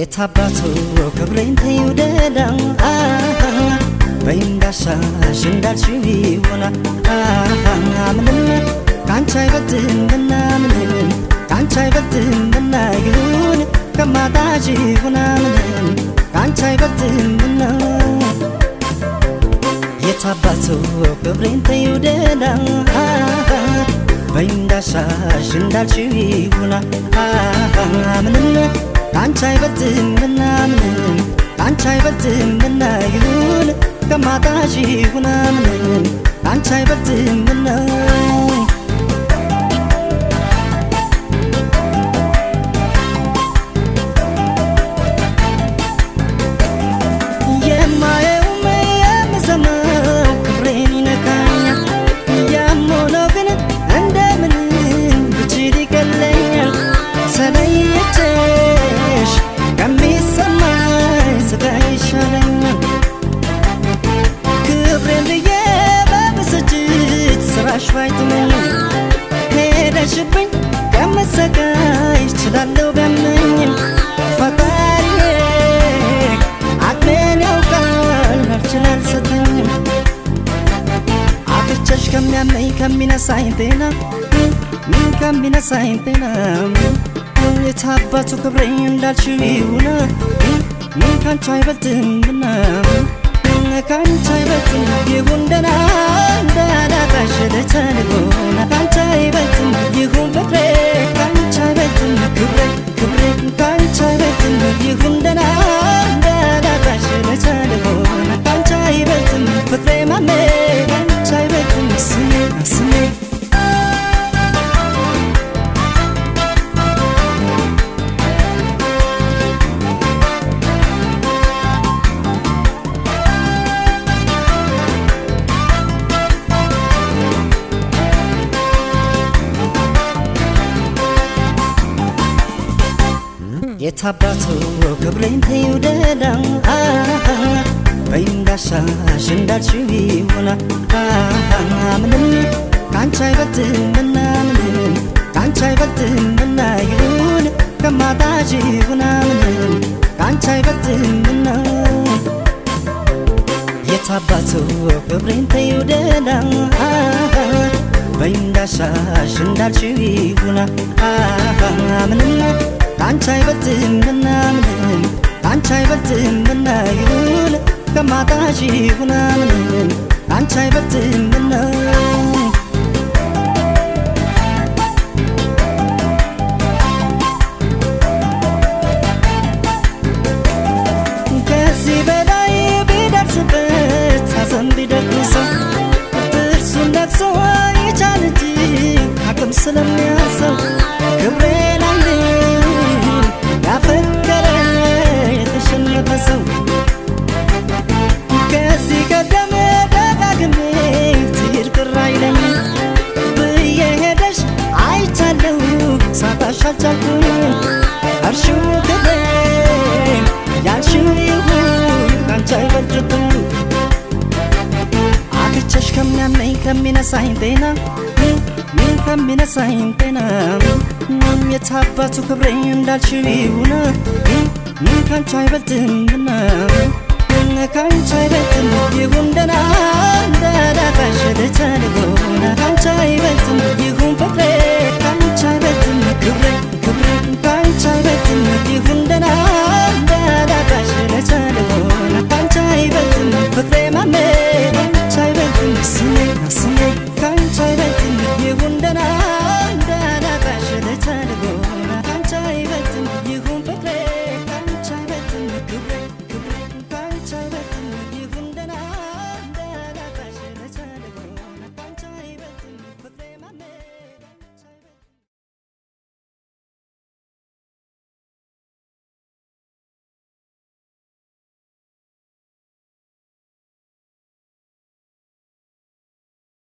የታባቱ ክብሬን ተይውደዳም በእንዳሻሽ እንዳልሽው ይሆና ምንም ካንቺ አይበልጥምና ምንም ካንቺ አይበልጥምና ይሁን ከማጣሽ ይሁና ምንም ካንቺ አይበልጥምና የታባቱ ክብሬን ተይውደዳም በእንዳሻሽ እንዳልሽው ይሆና ምንም ካንቺ አይበልጥምና ምንም ካንቺ አይበልጥምና ይሁን ከማጣሽ ይሁን ምንም ካንቺ አይበልጥምና የማየውም የምሰማው ክብሬን ይነካኛል ያም ሆኖ ግን እንደምንም ብችል ይቀለኛል ተለይቼሽ ከሚሰማኝ ስቃይ ይሻለኛል ክብሬን ብዬ በብስጭት ስራሽ ባይጥመኝ ሄደሽብኝ ከምሰቃይ እችላለሁ ቢያመኝም ፈጣሪዬ አቅሜን ያውቃል አልችል አልሰጠኝም አጥቼሽ ከሚያመኝ ከሚነሳኝ ጤና ከሚነሳኝ ጤና የታባቱ ክብሬ እንዳልሽው ይሁን ካንቺ አይበልጥምና ካንቺ አይበልጥም ይሁን ደህና እንዳላጣሽ ልተንጎና ካንቺ አይበልጥም ይሁን ፍቅሬ ካንቺ አይበልጥም ክብሬ ክብሬ ካንቺ አይበልጥም ይሁን ደህና እንዳላጣሽ ልተንጎና ካንቺ አይበልጥም ፍቅሬ ማሜ ካንቺ አይበልጥም ስሜ ስሜ የታባቱ ክብሬን ተይውደዳም በእንዳሻሽ እንዳልሽው ይሆና ምንም ካንቺ አይበልጥምና ምንም ካንቺ አይበልጥምና ይሁን ከማጣሽ ይሁን ምንም ካንቺ አይበልጥምና የታባቱ ክብሬን ተይውደዳም በእንዳሻሽ እንዳልሽው ይሆና ምንም ካንቺ አይበልጥምና ምንም ካንቺ አይበልጥምና ይሁን ከማጣሽ ይሁን ምንም ካንቺ አይበልጥምና ከዚህ በላይ ቢደርስበት ሐዘን ቢደግሰው ጥርሱን ነክሶ ይቻል እንጂ አቅም ስለሚያንሰው ክብሬን ያፈቀረ የተሸነፈ ሰው ከዚህ ቀደም ደጋግሜ ትሄድ ቅር አይለኝም ብዬ ሄደሽ አይቻለሁ ሳጣሽ አልቻልኩም አልሽው ክብሬን ያልሽው ይሁን ካንቺ አይበልጥብኝ አጥቼሽ ከሚያመኝ ከሚነሳኝ ጤና ከሚነሳኝ ጤና የታባቱ ክብሬ እንዳልሽው ይሁን ካንቺ አይበልጥምና ካንቺ አይበልጥም ይሁን ደህና እንዳላጣሽ ልተንጎና ካንቺ አይበልጥም ይሁን ፍቅሬ ካንቺ አይበልጥም ክብሬ ክብሬ ካንቺ አይበልጥም